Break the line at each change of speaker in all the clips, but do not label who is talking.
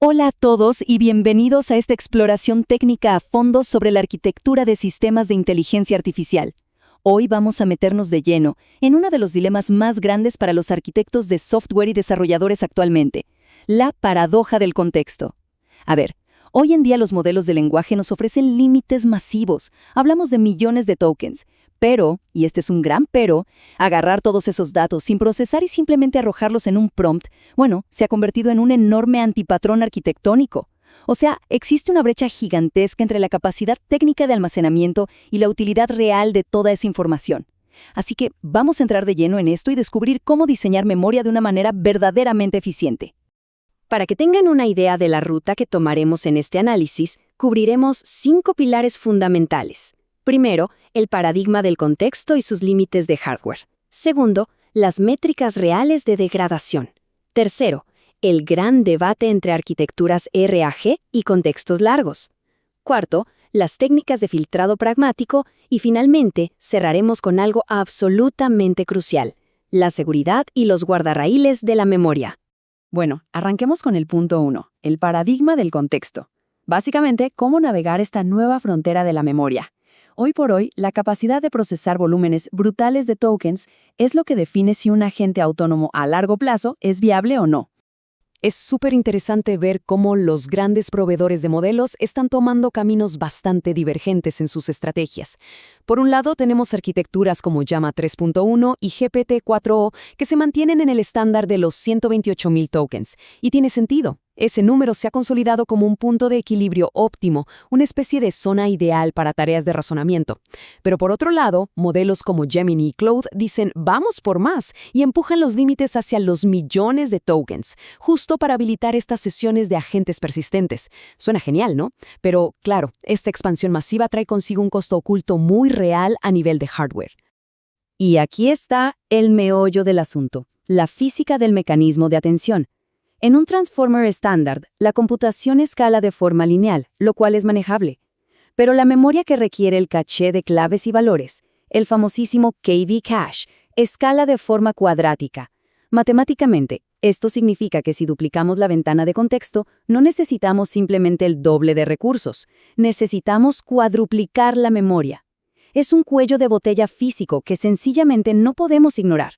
Hola a todos y bienvenidos a esta exploración técnica a fondo sobre la arquitectura de sistemas de inteligencia artificial. Hoy vamos a meternos de lleno en uno de los dilemas más grandes para los arquitectos de software y desarrolladores actualmente, la paradoja del contexto. A ver, hoy en día los modelos de lenguaje nos ofrecen límites masivos, hablamos de millones de tokens, pero, y este es un gran pero, agarrar todos esos datos sin procesar y simplemente arrojarlos en un prompt, bueno, se ha convertido en un enorme antipatrón arquitectónico. O sea, existe una brecha gigantesca entre la capacidad técnica de almacenamiento y la utilidad real de toda esa información. Así que vamos a entrar de lleno en esto y descubrir cómo diseñar memoria de una manera verdaderamente eficiente.
Para que tengan una idea de la ruta que tomaremos en este análisis, cubriremos 5 pilares fundamentales. Primero, el paradigma del contexto y sus límites de hardware. Segundo, las métricas reales de degradación. Tercero, el gran debate entre arquitecturas RAG y contextos largos. Cuarto, las técnicas de filtrado pragmático. Y finalmente, cerraremos con algo absolutamente crucial, la seguridad y los guardarraíles de la memoria.
Bueno, arranquemos con el punto 1, el paradigma del contexto. Básicamente, cómo navegar esta nueva frontera de la memoria. Hoy por hoy, la capacidad de procesar volúmenes brutales de tokens es lo que define si un agente autónomo a largo plazo es viable o no.
Es súper interesante ver cómo los grandes proveedores de modelos están tomando caminos bastante divergentes en sus estrategias. Por un lado, tenemos arquitecturas como Llama 3.1 y GPT-4o que se mantienen en el estándar de los 128.000 tokens. Y tiene sentido. Ese número se ha consolidado como un punto de equilibrio óptimo, una especie de zona ideal para tareas de razonamiento. Pero por otro lado, modelos como Gemini y Claude dicen «vamos por más» y empujan los límites hacia los millones de tokens, justo para habilitar estas sesiones de agentes persistentes. Suena genial, ¿no? Pero, claro, esta expansión masiva trae consigo un costo oculto muy real a nivel de hardware.
Y aquí está el meollo del asunto, la física del mecanismo de atención. En un transformer estándar, la computación escala de forma lineal, lo cual es manejable. Pero la memoria que requiere el caché de claves y valores, el famosísimo KV cache, escala de forma cuadrática. Matemáticamente, esto significa que si duplicamos la ventana de contexto, no necesitamos simplemente el doble de recursos, necesitamos cuadruplicar la memoria. Es un cuello de botella físico que sencillamente no podemos ignorar.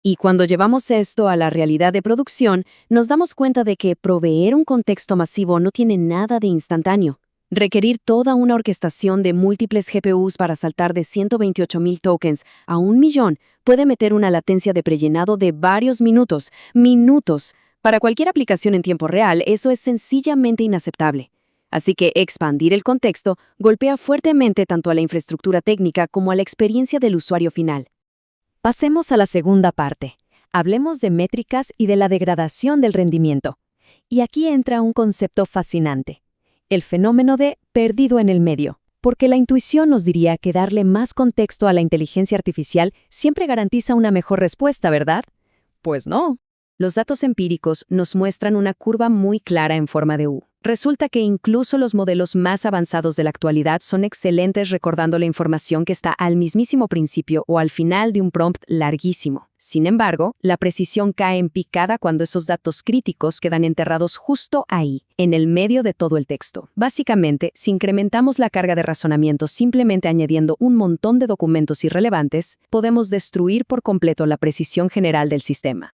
Y cuando llevamos esto a la realidad de producción, nos damos cuenta de que proveer un contexto masivo no tiene nada de instantáneo. Requerir toda una orquestación de múltiples GPUs para saltar de 128.000 tokens a 1.000.000 puede meter una latencia de prellenado de varios minutos. ¡Minutos! Para cualquier aplicación en tiempo real, eso es sencillamente inaceptable. Así que expandir el contexto golpea fuertemente tanto a la infraestructura técnica como a la experiencia del usuario final. Pasemos a la segunda parte. Hablemos de métricas y de la degradación del rendimiento. Y aquí entra un concepto fascinante, el fenómeno de perdido en el medio. Porque la intuición nos diría que darle más contexto a la inteligencia artificial siempre garantiza una mejor respuesta, ¿verdad? Pues no. Los datos empíricos nos muestran una curva muy clara en forma de U. Resulta que incluso los modelos más avanzados de la actualidad son excelentes recordando la información que está al mismísimo principio o al final de un prompt larguísimo. Sin embargo, la precisión cae en picada cuando esos datos críticos quedan enterrados justo ahí, en el medio de todo el texto. Básicamente, si incrementamos la carga de razonamiento simplemente añadiendo un montón de documentos irrelevantes, podemos destruir por completo la precisión general del sistema.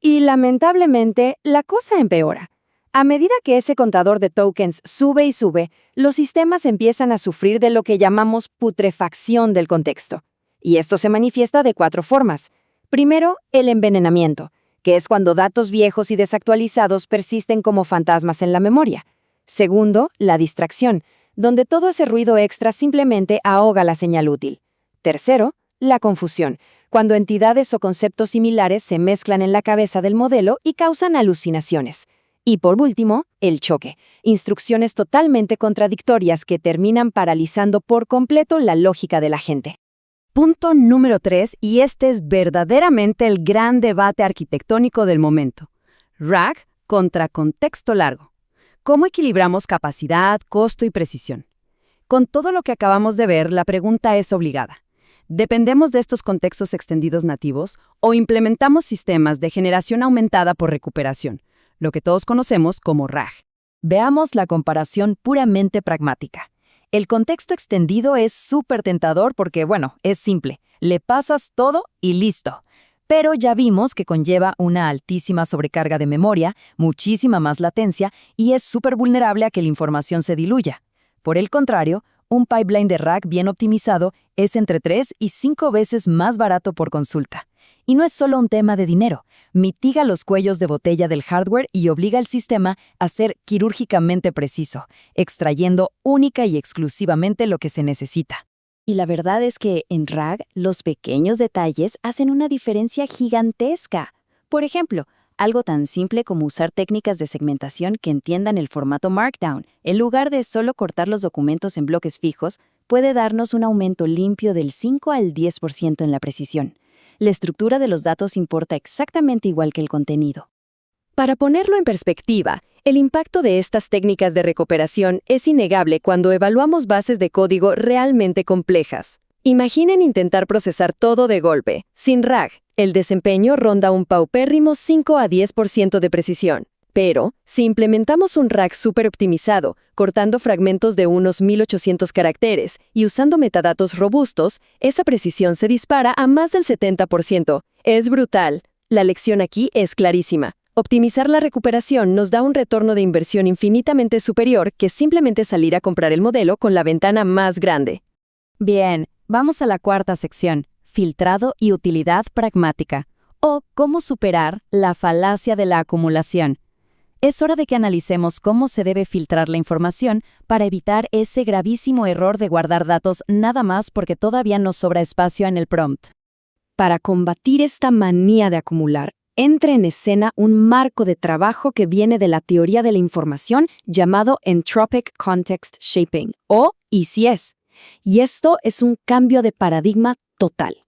Y lamentablemente, la cosa empeora. A medida que ese contador de tokens sube y sube, los sistemas empiezan a sufrir de lo que llamamos putrefacción del contexto. Y esto se manifiesta de 4 formas. Primero, el envenenamiento, que es cuando datos viejos y desactualizados persisten como fantasmas en la memoria. Segundo, la distracción, donde todo ese ruido extra simplemente ahoga la señal útil. Tercero, la confusión, cuando entidades o conceptos similares se mezclan en la cabeza del modelo y causan alucinaciones. Y por último, el choque, instrucciones totalmente contradictorias que terminan paralizando por completo la lógica de la gente.
Punto número 3, y este es verdaderamente el gran debate arquitectónico del momento. RAG contra contexto largo. ¿Cómo equilibramos capacidad, costo y precisión? Con todo lo que acabamos de ver, la pregunta es obligada. ¿Dependemos de estos contextos extendidos nativos o implementamos sistemas de generación aumentada por recuperación, lo que todos conocemos como RAG? Veamos la comparación puramente pragmática. El contexto extendido es súper tentador porque, bueno, es simple. Le pasas todo y listo. Pero ya vimos que conlleva una altísima sobrecarga de memoria, muchísima más latencia y es súper vulnerable a que la información se diluya. Por el contrario, un pipeline de RAG bien optimizado es entre 3 y 5 veces más barato por consulta. Y no es solo un tema de dinero, mitiga los cuellos de botella del hardware y obliga al sistema a ser quirúrgicamente preciso, extrayendo única y exclusivamente lo que se necesita.
Y la verdad es que en RAG los pequeños detalles hacen una diferencia gigantesca. Por ejemplo, algo tan simple como usar técnicas de segmentación que entiendan el formato Markdown, en lugar de solo cortar los documentos en bloques fijos, puede darnos un aumento limpio del 5 al 10% en la precisión. La estructura de los datos importa exactamente igual que el contenido. Para ponerlo en perspectiva, el impacto de estas técnicas de recuperación es innegable cuando evaluamos bases de código realmente complejas. Imaginen intentar procesar todo de golpe, sin RAG. El desempeño ronda un paupérrimo 5 a 10% de precisión. Pero, si implementamos un RAG súper optimizado, cortando fragmentos de unos 1800 caracteres y usando metadatos robustos, esa precisión se dispara a más del 70%. Es brutal. La lección aquí es clarísima. Optimizar la recuperación nos da un retorno de inversión infinitamente superior que simplemente salir a comprar el modelo con la ventana más grande.
Bien, vamos a la cuarta sección, filtrado y utilidad pragmática, o cómo superar la falacia de la acumulación. Es hora de que analicemos cómo se debe filtrar la información para evitar ese gravísimo error de guardar datos nada más porque todavía nos sobra espacio en el prompt.
Para combatir esta manía de acumular, entra en escena un marco de trabajo que viene de la teoría de la información llamado Entropic Context Shaping, o ECS. Y esto es un cambio de paradigma total.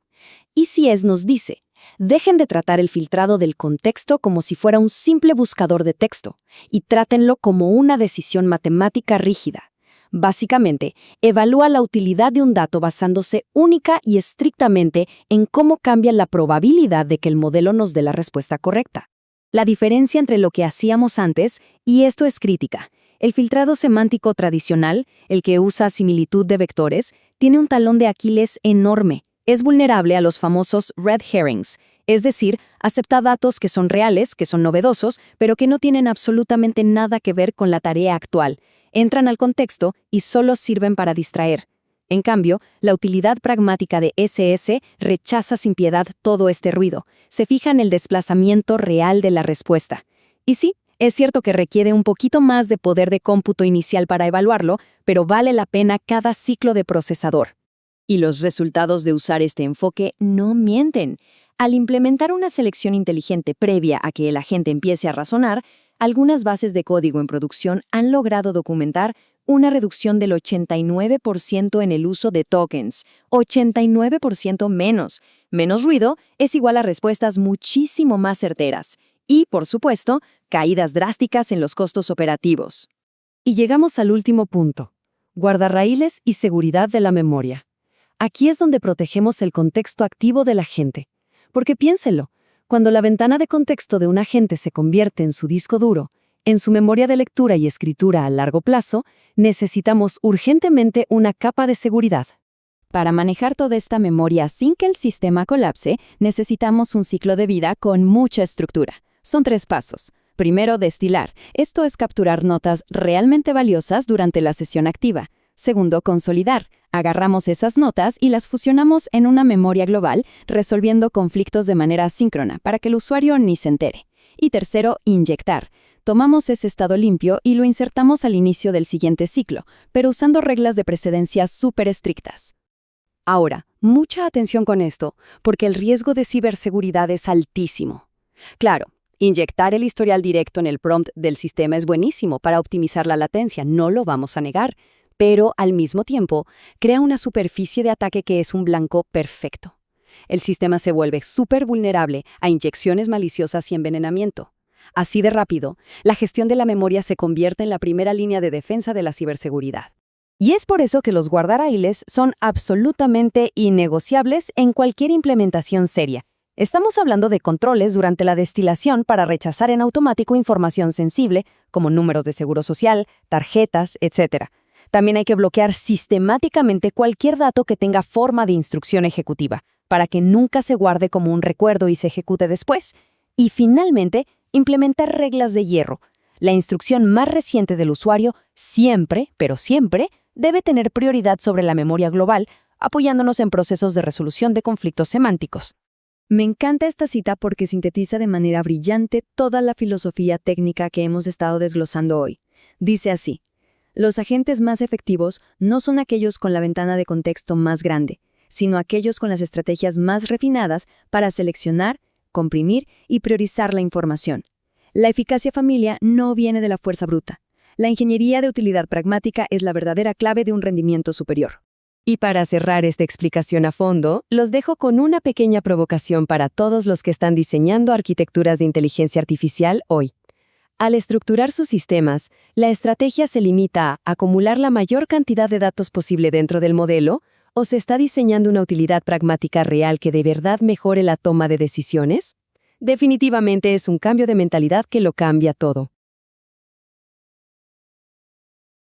ECS nos dice: dejen de tratar el filtrado del contexto como si fuera un simple buscador de texto y trátenlo como una decisión matemática rígida. Básicamente, evalúa la utilidad de un dato basándose única y estrictamente en cómo cambia la probabilidad de que el modelo nos dé la respuesta correcta. La diferencia entre lo que hacíamos antes, y esto es crítica, el filtrado semántico tradicional, el que usa similitud de vectores, tiene un talón de Aquiles enorme. Es vulnerable a los famosos red herrings, es decir, acepta datos que son reales, que son novedosos, pero que no tienen absolutamente nada que ver con la tarea actual. Entran al contexto y solo sirven para distraer. En cambio, la utilidad pragmática de SS rechaza sin piedad todo este ruido, se fija en el desplazamiento real de la respuesta. Y sí, es cierto que requiere un poquito más de poder de cómputo inicial para evaluarlo, pero vale la pena cada ciclo de procesador. Y los resultados de usar este enfoque no mienten. Al implementar una selección inteligente previa a que el agente empiece a razonar, algunas bases de código en producción han logrado documentar una reducción del 89% en el uso de tokens, 89% menos. Menos ruido es igual a respuestas muchísimo más certeras. Y, por supuesto, caídas drásticas en los costos operativos. Y llegamos al último punto: guardarraíles y seguridad de la memoria. Aquí es donde protegemos el contexto activo del agente. Porque piénselo, cuando la ventana de contexto de un agente se convierte en su disco duro, en su memoria de lectura y escritura a largo plazo, necesitamos urgentemente una capa de seguridad.
Para manejar toda esta memoria sin que el sistema colapse, necesitamos un ciclo de vida con mucha estructura. Son 3 pasos. Primero, destilar. Esto es capturar notas realmente valiosas durante la sesión activa. Segundo, consolidar. Agarramos esas notas y las fusionamos en una memoria global, resolviendo conflictos de manera asíncrona para que el usuario ni se entere. Y tercero, inyectar. Tomamos ese estado limpio y lo insertamos al inicio del siguiente ciclo, pero usando reglas de precedencia súper estrictas.
Ahora, mucha atención con esto, porque el riesgo de ciberseguridad es altísimo. Claro, inyectar el historial directo en el prompt del sistema es buenísimo para optimizar la latencia, no lo vamos a negar, pero al mismo tiempo crea una superficie de ataque que es un blanco perfecto. El sistema se vuelve súper vulnerable a inyecciones maliciosas y envenenamiento. Así de rápido, la gestión de la memoria se convierte en la primera línea de defensa de la ciberseguridad. Y es por eso que los guardarraíles son absolutamente innegociables en cualquier implementación seria. Estamos hablando de controles durante la destilación para rechazar en automático información sensible,
como números de seguro social, tarjetas, etc. También hay que bloquear sistemáticamente cualquier dato que tenga forma de instrucción ejecutiva, para que nunca se guarde como un recuerdo y se ejecute después. Y finalmente, implementar reglas de hierro. La instrucción más reciente del usuario siempre, pero siempre, debe tener prioridad sobre la memoria global, apoyándonos en procesos de resolución de conflictos semánticos. Me encanta esta cita porque sintetiza de manera brillante toda la filosofía técnica que hemos estado desglosando hoy. Dice así: los agentes más efectivos no son aquellos con la ventana de contexto más grande, sino aquellos con las estrategias más refinadas para seleccionar, comprimir y priorizar la información. La eficacia familia no viene de la fuerza bruta. La ingeniería de utilidad pragmática es la verdadera clave de un rendimiento superior.
Y para cerrar esta explicación a fondo, los dejo con una pequeña provocación para todos los que están diseñando arquitecturas de inteligencia artificial hoy. Al estructurar sus sistemas, la estrategia se limita a acumular la mayor cantidad de datos posible dentro del modelo, ¿o se está diseñando una utilidad pragmática real que de verdad mejore la toma de decisiones? Definitivamente es un cambio de mentalidad que lo cambia todo.